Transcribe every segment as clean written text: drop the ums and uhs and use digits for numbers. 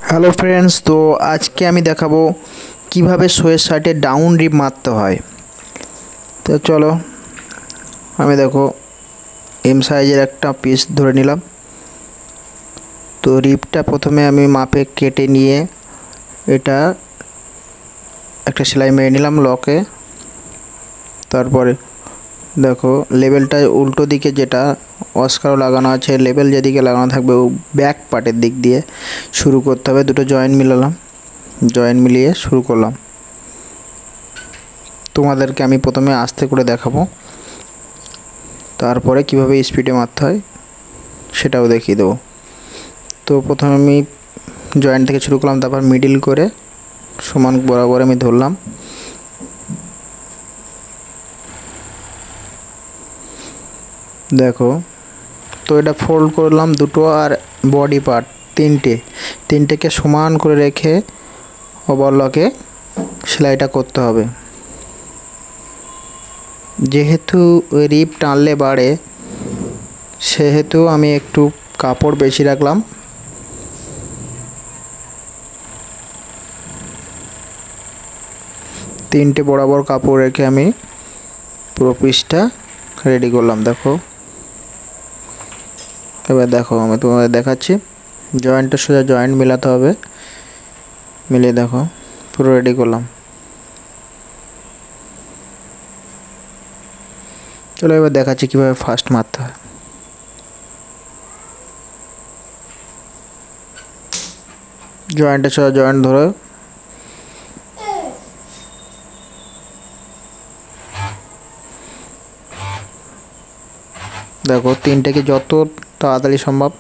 Hello friends, তো আজকে আমি দেখাবো কিভাবে শোয়ের শার্টে ডাউন রিপ মারতে হয়। তো চলো, আমি দেখো এম সাইজের একটা পিস ধরে নিলাম। তো রিপটা প্রথমে আমি মাপে কেটে নিয়ে এটা একটা সেলাই মেরে নিলাম লকে। তারপরে দেখো লেবেলটা উল্টো দিকে, যেটা অস্কারও লাগানো আছে, লেবেল যেদিকে লাগানো থাকবে ব্যাক পার্টের দিক দিয়ে শুরু করতে হবে। দুটো জয়েন্ট মিলালাম, জয়েন্ট মিলিয়ে শুরু করলাম। তোমাদেরকে আমি প্রথমে আস্তে করে দেখাবো, তারপরে কিভাবে স্পিডে মারতে হয় সেটাও দেখিয়ে দেবো। তো প্রথমে আমি জয়েন্ট থেকে শুরু করলাম, তারপর মিডিল করে সমান বরাবর আমি ধরলাম। দেখো, তো এটা ফোল্ড করলাম দুটো, আর বডি পার্ট তিনটেকে সমান করে রেখে ওভারলকে সেলাইটা করতে হবে। যেহেতু রিপ টানলে বাড়ে, সেহেতু আমি একটু কাপড় বেশি রাখলাম। তিনটে বরাবর কাপড় রেখে আমি পুরো পিসটা রেডি করলাম। দেখো, এবার দেখো আমি তোমাদের দেখাচ্ছি। জয়েন্টের সোজা জয়েন্ট মেলাতে হবে, মিলিয়ে দেখো পুরো রেডি করলাম। চলো এবার দেখাচ্ছি কীভাবে ফার্স্ট মারতে হয়। জয়েন্টের সোজা জয়েন্ট ধরে দেখো তিনটেকে যত তাড়াতাড়ি সম্ভব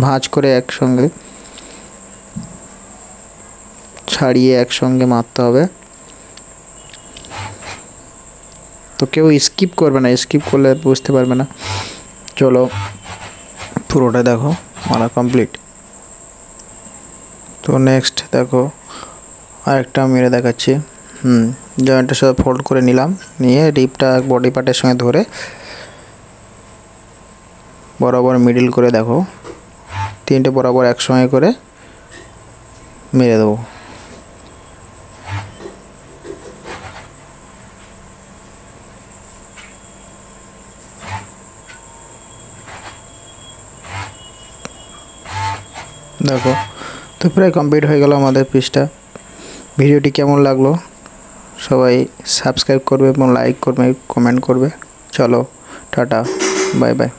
ভাঁজ করে একসঙ্গে ছাড়িয়ে একসঙ্গে মারতে হবে। তো কেউ স্কিপ করবে না, স্কিপ করলে বুঝতে পারবে না। চলো পুরোটা দেখো মারা কমপ্লিট। তো নেক্সট দেখো আরেকটা মেরে দেখাচ্ছি। জয়েন্টের সাথে ফোল্ড করে নিলাম, নিয়ে রিপটা বডি পার্টের সঙ্গে ধরে বরাবর মিডিল করে দেখো তিনটে বরাবর একসঙ্গে করে মেরে দেবো। দেখো, তো প্রায় কমপ্লিট হয়ে গেল আমাদের পিসটা। ভিডিওটি কেমন লাগলো সবাই সাবস্ক্রাইব করবে এবং লাইক করবে, কমেন্ট করবে। চলো টাটা, বাই বাই।